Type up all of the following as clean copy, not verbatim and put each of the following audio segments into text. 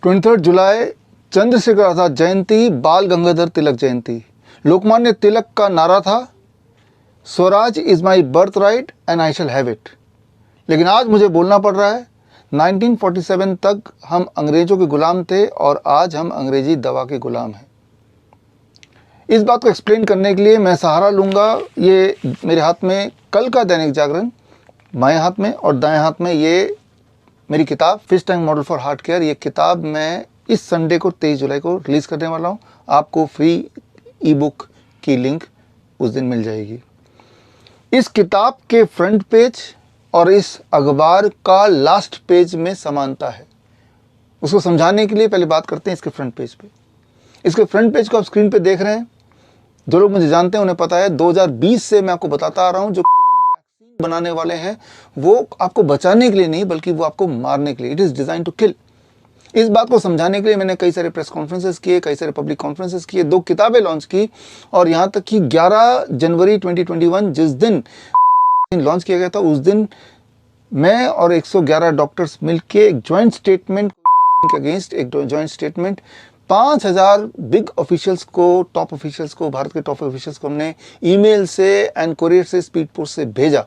23 जुलाई चंद्रशेखर आजाद जयंती, बाल गंगाधर तिलक जयंती। लोकमान्य तिलक का नारा था Swaraj is my birth right and I shall have it. लेकिन आज मुझे बोलना पड़ रहा है 1947 तक हम अंग्रेज़ों के गुलाम थे और आज हम अंग्रेजी दवा के गुलाम हैं। इस बात को एक्सप्लेन करने के लिए मैं सहारा लूँगा। ये मेरे हाथ में कल का दैनिक जागरण बाएं हाथ में और दाएं हाथ में ये मेरी किताब fish tank model for heart care. ये किताब मैं इस संडे को 23 जुलाई को रिलीज़ करने वाला हूँ। आपको फ्री ई बुक की लिंक उस दिन मिल जाएगी। इस किताब के फ्रंट पेज और इस अखबार का लास्ट पेज में समानता है। उसको समझाने के लिए पहले बात करते हैं इसके फ्रंट पेज पे। इसके फ्रंट पेज को आप स्क्रीन पे देख रहे हैं। जो लोग मुझे जानते हैं उन्हें पता है 2020 से मैं आपको बताता आ रहा हूँ जो वैक्सीन बनाने वाले हैं वो आपको बचाने के लिए नहीं बल्कि वो आपको मारने के लिए। It is design to kill. इस बात को समझाने के लिए मैंने कई सारे प्रेस कॉन्फ्रेंसेस किए, कई सारे पब्लिक कॉन्फ्रेंसेस किए, 2 किताबें लॉन्च की और यहाँ तक कि 11 जनवरी 2021 जिस दिन लॉन्च किया गया था उस दिन मैं और 111 डॉक्टर्स मिलके एक जॉइंट स्टेटमेंट के अगेंस्ट एक जॉइंट स्टेटमेंट 5000 बिग ऑफिशियल्स को, टॉप ऑफिशियल्स को, भारत के टॉप ऑफिशियल्स को हमने ईमेल से एंड कोरियर से, स्पीड पोस्ट से भेजा।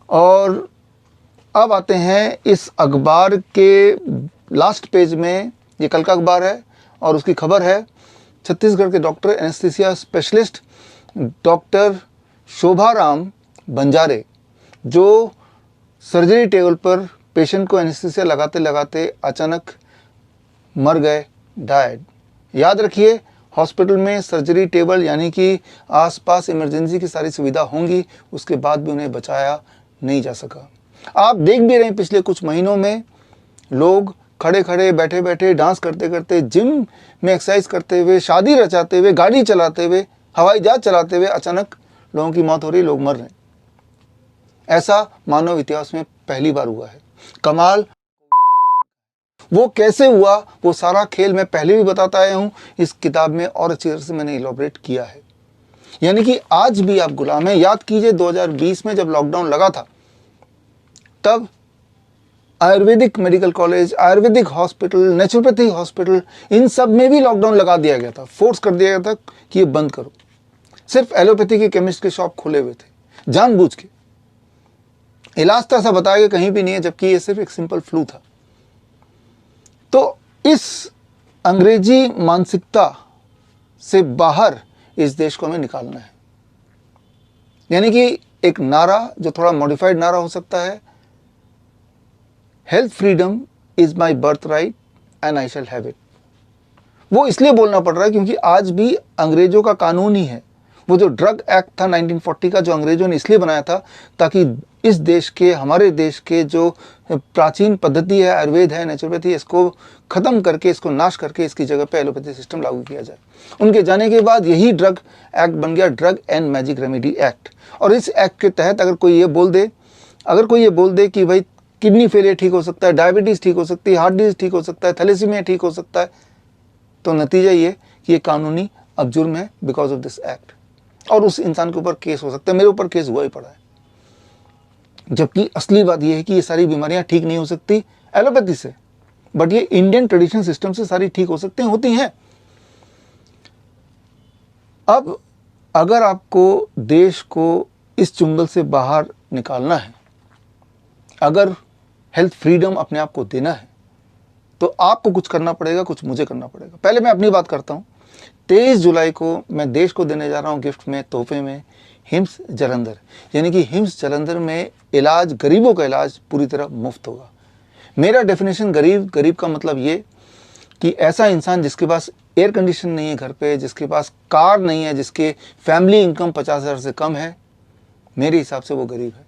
और अब आते हैं इस अखबार के लास्ट पेज में। ये कल का अखबार है और उसकी खबर है छत्तीसगढ़ के doctor anaesthesia specialist doctor Shobharam Banjare जो सर्जरी टेबल पर पेशेंट को एनेस्थीसिया लगाते लगाते अचानक मर गए, डायड। याद रखिए हॉस्पिटल में सर्जरी टेबल यानी कि आसपास इमरजेंसी की सारी सुविधा होंगी, उसके बाद भी उन्हें बचाया नहीं जा सका। आप देख भी रहे हैं पिछले कुछ महीनों में लोग खड़े खड़े, बैठे बैठे, डांस करते करते, जिम में एक्सरसाइज करते हुए, शादी रचाते हुए, गाड़ी चलाते हुए, हवाई जहाज चलाते हुए अचानक लोगों की मौत हो रही, लोग मर रहे हैं। ऐसा मानव इतिहास में पहली बार हुआ है। कमाल वो कैसे हुआ वो सारा खेल मैं पहले भी बताता आया हूँ, इस किताब में और अच्छी तरह से मैंने इलॉबरेट किया है। यानी कि आज भी आप गुलाम हैं। याद कीजिए 2020 में जब लॉकडाउन लगा था तब ayurvedic medical college, ayurvedic hospital, naturopathy hospital, इन सब में भी लॉकडाउन लगा दिया गया था, फोर्स कर दिया गया था कि ये बंद करो। सिर्फ एलोपैथी के केमिस्ट के शॉप खुले हुए थे जानबूझ के। इलाज तो ऐसा बताया गया कहीं भी नहीं है, जबकि ये सिर्फ एक सिंपल फ्लू था। तो इस अंग्रेजी मानसिकता से बाहर इस देश को हमें निकालना है। यानी कि एक नारा जो थोड़ा मॉडिफाइड नारा हो सकता है, health freedom is my birth right and I shall have it. वो इसलिए बोलना पड़ रहा है क्योंकि आज भी अंग्रेजों का कानून ही है। वो जो ड्रग एक्ट था 1940 का, जो अंग्रेजों ने इसलिए बनाया था ताकि इस देश के, हमारे देश के जो प्राचीन पद्धति है, आयुर्वेद है, नेचुरोपैथी, इसको ख़त्म करके, इसको नाश करके इसकी जगह पे एलोपैथी सिस्टम लागू किया जाए। उनके जाने के बाद यही ड्रग एक्ट बन गया, drug and magic remedy act. और इस एक्ट के तहत अगर कोई ये बोल दे कि भाई किडनी फेलियर ठीक हो सकता है, डायबिटीज़ ठीक हो सकती है, हार्ट डिजीज ठीक हो सकता है, थैलेसीमिया ठीक हो सकता है, तो नतीजा ये कि ये कानूनी अब जुर्म है बिकॉज ऑफ दिस एक्ट। और उस इंसान के ऊपर केस हो सकता है। मेरे ऊपर केस हुआ ही पड़ा है। जबकि असली बात यह है कि ये सारी बीमारियां ठीक नहीं हो सकती एलोपैथी से, बट ये इंडियन ट्रेडिशनल सिस्टम से सारी ठीक हो सकती हैं, होती हैं। अब अगर आपको देश को इस चुंगल से बाहर निकालना है, अगर हेल्थ फ्रीडम अपने आप को देना है, तो आपको कुछ करना पड़ेगा, कुछ मुझे करना पड़ेगा। पहले मैं अपनी बात करता हूँ। 23 जुलाई को मैं देश को देने जा रहा हूँ गिफ्ट में, तोहफे में, हिम्स जालंधर। यानी कि हिम्स जालंधर में इलाज, गरीबों का इलाज पूरी तरह मुफ्त होगा। मेरा डेफिनेशन गरीब का मतलब ये कि ऐसा इंसान जिसके पास एयर कंडीशन नहीं है घर पे, जिसके पास कार नहीं है, जिसके फैमिली इनकम 50,000 से कम है, मेरे हिसाब से वो गरीब है।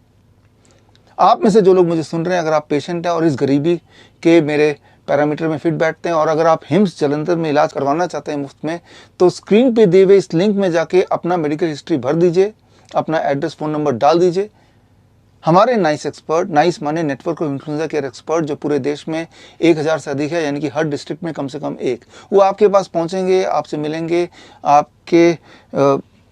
आप में से जो लोग मुझे सुन रहे हैं, अगर आप पेशेंट हैं और इस गरीबी के मेरे पैरामीटर में फिट बैठते हैं और अगर आप हिम्स जालंधर में इलाज करवाना चाहते हैं मुफ्त में, तो स्क्रीन पे दिए हुए इस लिंक में जाके अपना मेडिकल हिस्ट्री भर दीजिए, अपना एड्रेस, फ़ोन नंबर डाल दीजिए। हमारे नाइस एक्सपर्ट, नाइस माने network of influenza care expert, जो पूरे देश में 1000 से अधिक है, यानी कि हर डिस्ट्रिक्ट में कम से कम एक, वो आपके पास पहुंचेंगे, आपसे मिलेंगे, आपके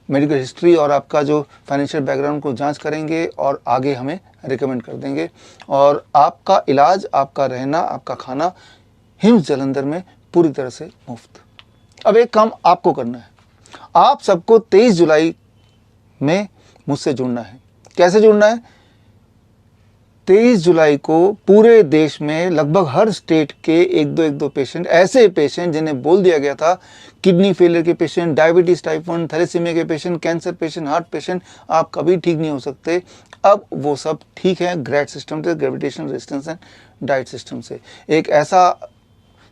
मेडिकल हिस्ट्री और आपका जो फाइनेंशियल बैकग्राउंड को जांच करेंगे और आगे हमें रिकमेंड कर देंगे। और आपका इलाज, आपका रहना, आपका खाना हिम्स जालंधर में पूरी तरह से मुफ्त। अब एक काम आपको करना है, आप सबको 23 जुलाई में मुझसे जुड़ना है। कैसे जुड़ना है? 23 जुलाई को पूरे देश में लगभग हर स्टेट के एक दो पेशेंट, ऐसे पेशेंट जिन्हें बोल दिया गया था किडनी फेलियर के पेशेंट, डायबिटीज टाइप 1, थैलेसीमिया के patient, cancer patient, heart patient, आप कभी ठीक नहीं हो सकते, अब वो सब ठीक है ग्रेड सिस्टम से, gravitational resistance and diet system से। एक ऐसा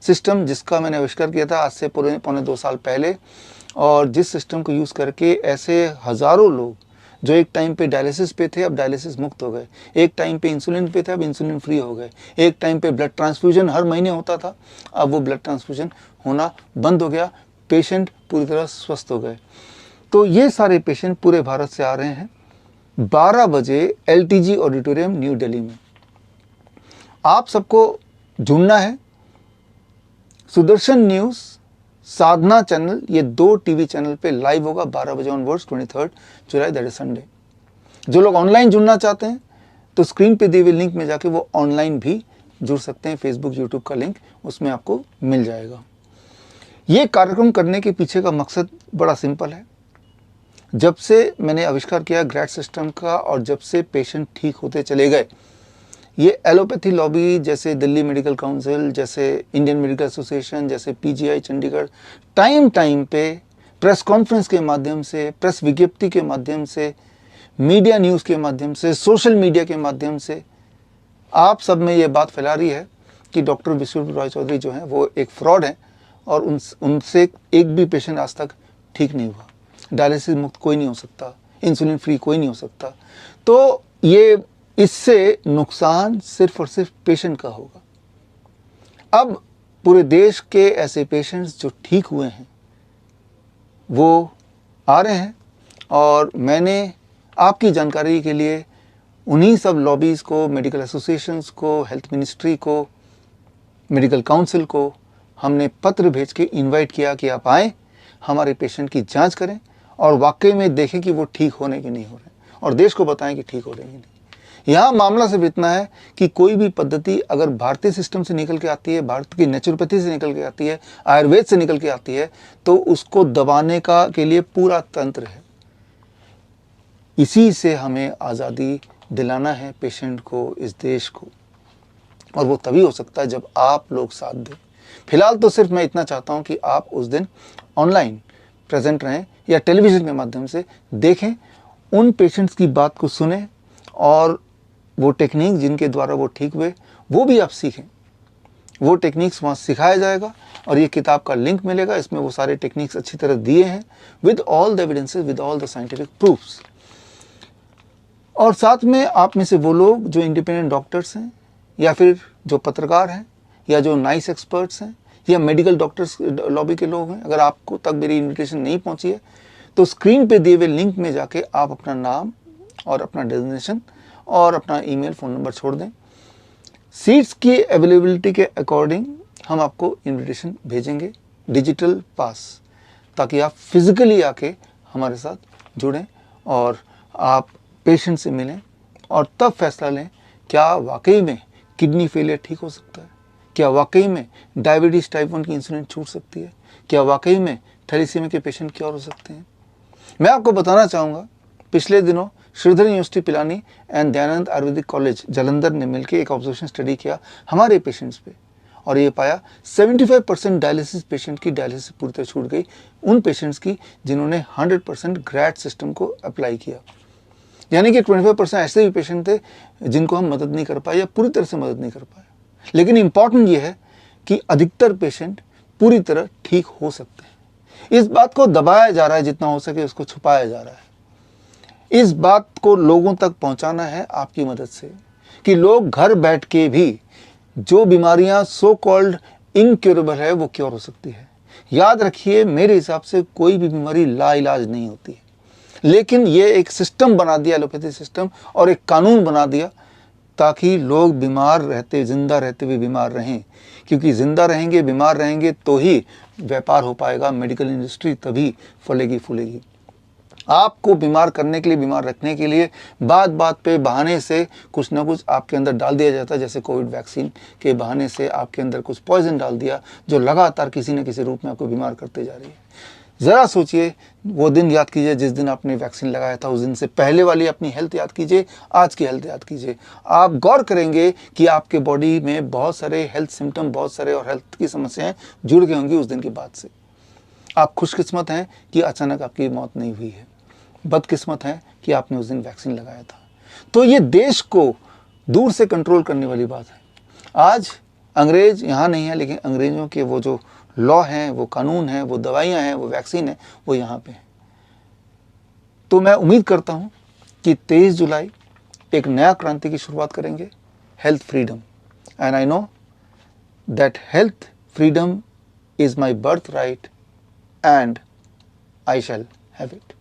सिस्टम जिसका मैंने आविष्कार किया था आज से पौने 2 साल पहले, और जिस सिस्टम को यूज़ करके ऐसे हज़ारों लोग जो एक टाइम पे डायलिसिस पे थे अब डायलिसिस मुक्त हो गए, एक टाइम पे इंसुलिन पे थे अब इंसुलिन फ्री हो गए, एक टाइम पे ब्लड ट्रांसफ्यूजन हर महीने होता था अब वो ब्लड ट्रांसफ्यूजन होना बंद हो गया, पेशेंट पूरी तरह स्वस्थ हो गए। तो ये सारे पेशेंट पूरे भारत से आ रहे हैं 12 बजे LTG ऑडिटोरियम न्यू दिल्ली में। आप सबको जुड़ना है। सुदर्शन न्यूज़, साधना चैनल, ये 2 टीवी चैनल पे लाइव होगा 12 बजे onwards 23 July, that is Sunday. जो लोग ऑनलाइन जुड़ना चाहते हैं तो स्क्रीन पे दिए हुए लिंक में जाके वो ऑनलाइन भी जुड़ सकते हैं। फेसबुक, यूट्यूब का लिंक उसमें आपको मिल जाएगा। ये कार्यक्रम करने के पीछे का मकसद बड़ा सिंपल है। जब से मैंने आविष्कार किया ग्रैड सिस्टम का और जब से पेशेंट ठीक होते चले गए, ये एलोपैथी लॉबी जैसे दिल्ली मेडिकल काउंसिल, जैसे इंडियन मेडिकल एसोसिएशन, जैसे PGI चंडीगढ़ टाइम पे प्रेस कॉन्फ्रेंस के माध्यम से, प्रेस विज्ञप्ति के माध्यम से, मीडिया न्यूज़ के माध्यम से, सोशल मीडिया के माध्यम से आप सब में ये बात फैला रही है कि डॉक्टर विश्वरूप रॉय चौधरी जो हैं वो एक फ्रॉड है और उनसे एक भी पेशेंट आज तक ठीक नहीं हुआ, डायलिसिस मुक्त कोई नहीं हो सकता, इंसुलिन फ्री कोई नहीं हो सकता। तो ये इससे नुकसान सिर्फ और सिर्फ पेशेंट का होगा। अब पूरे देश के ऐसे पेशेंट्स जो ठीक हुए हैं वो आ रहे हैं और मैंने आपकी जानकारी के लिए उन्हीं सब लॉबीज़ को, मेडिकल एसोसिएशंस को, हेल्थ मिनिस्ट्री को, मेडिकल काउंसिल को हमने पत्र भेज के इनवाइट किया कि आप आएँ, हमारे पेशेंट की जांच करें और वाकई में देखें कि वो ठीक होने के नहीं हो रहे और देश को बताएं कि ठीक हो रहे हैं नहीं। यहाँ मामला सिर्फ इतना है कि कोई भी पद्धति अगर भारतीय सिस्टम से निकल के आती है, भारत की नेचुरोपैथी से निकल के आती है, आयुर्वेद से निकल के आती है, तो उसको दबाने का के लिए पूरा तंत्र है। इसी से हमें आज़ादी दिलाना है पेशेंट को, इस देश को, और वो तभी हो सकता है जब आप लोग साथ दें। फिलहाल तो सिर्फ मैं इतना चाहता हूँ कि आप उस दिन ऑनलाइन प्रेजेंट रहें या टेलीविज़न के माध्यम से देखें, उन पेशेंट्स की बात को सुने और वो टेक्निक जिनके द्वारा वो ठीक हुए वो भी आप सीखें। वो टेक्निक्स वहाँ सिखाया जाएगा और ये किताब का लिंक मिलेगा, इसमें वो सारे टेक्निक्स अच्छी तरह दिए हैं with all the evidences, with all the scientific proofs. और साथ में आप में से वो लोग जो इंडिपेंडेंट डॉक्टर्स हैं या फिर जो पत्रकार हैं या जो नाइस एक्सपर्ट्स हैं या मेडिकल डॉक्टर्स लॉबी के लोग हैं, अगर आपको तक मेरी इन्विटेशन नहीं पहुँची है तो स्क्रीन पे दिए हुए लिंक में जाके आप अपना नाम और अपना डेजिग्नेशन और अपना ईमेल, फ़ोन नंबर छोड़ दें। सीट्स की अवेलेबिलिटी के अकॉर्डिंग हम आपको इनविटेशन भेजेंगे, डिजिटल पास, ताकि आप फिज़िकली आके हमारे साथ जुड़ें और आप पेशेंट से मिलें और तब फैसला लें क्या वाकई में किडनी फेलियर ठीक हो सकता है, क्या वाकई में डायबिटीज़ टाइप 1 की इंसुलिन छूट सकती है, क्या वाकई में थैलेसीमिया के पेशेंट क्योर हो सकते हैं। मैं आपको बताना चाहूँगा, पिछले दिनों Sridhar university Pilani and Dayanand Ayurvedic college Jalandhar ने मिलकर एक ऑब्जर्वेशन स्टडी किया हमारे पेशेंट्स पे और ये पाया 75% डायलिसिस पेशेंट की डायलिसिस पूरी तरह छूट गई, उन पेशेंट्स की जिन्होंने 100% ग्रैड सिस्टम को अप्लाई किया। यानी कि 25% ऐसे भी पेशेंट थे जिनको हम मदद नहीं कर पाए या पूरी तरह से मदद नहीं कर पाए। लेकिन इम्पॉर्टेंट ये है कि अधिकतर पेशेंट पूरी तरह ठीक हो सकते हैं। इस बात को दबाया जा रहा है, जितना हो सके उसको छुपाया जा रहा है। इस बात को लोगों तक पहुंचाना है आपकी मदद से कि लोग घर बैठ के भी जो बीमारियां सो कॉल्ड इनक्योरेबल है वो क्योर हो सकती है। याद रखिए, मेरे हिसाब से कोई भी बीमारी लाइलाज नहीं होती है, लेकिन ये एक सिस्टम बना दिया, एलोपैथी सिस्टम, और एक कानून बना दिया ताकि लोग बीमार रहते, जिंदा रहते हुए बीमार रहें, क्योंकि जिंदा रहेंगे, बीमार रहेंगे तो ही व्यापार हो पाएगा, मेडिकल इंडस्ट्री तभी फलेगी फूलेगी। आपको बीमार करने के लिए, बीमार रखने के लिए बात बात पे बहाने से कुछ ना कुछ आपके अंदर डाल दिया जाता है। जैसे कोविड वैक्सीन के बहाने से आपके अंदर कुछ पॉइजन डाल दिया जो लगातार किसी न किसी रूप में आपको बीमार करते जा रही है। ज़रा सोचिए, वो दिन याद कीजिए जिस दिन आपने वैक्सीन लगाया था, उस दिन से पहले वाली अपनी हेल्थ याद कीजिए, आज की हेल्थ याद कीजिए। आप गौर करेंगे कि आपके बॉडी में बहुत सारे हेल्थ सिम्टम, बहुत सारे और हेल्थ की समस्याएं जुड़ गई होंगी उस दिन के बाद से। आप खुशकिस्मत हैं कि अचानक आपकी मौत नहीं हुई है, बदकिस्मत है कि आपने उस दिन वैक्सीन लगाया था। तो ये देश को दूर से कंट्रोल करने वाली बात है। आज अंग्रेज यहाँ नहीं है, लेकिन अंग्रेज़ों के वो जो लॉ हैं, वो कानून हैं, वो दवाइयाँ हैं, वो वैक्सीन है, वो यहाँ पे है। तो मैं उम्मीद करता हूँ कि 23 जुलाई एक नया क्रांति की शुरुआत करेंगे, health freedom. And I know that health freedom is my birth right and I shall have it.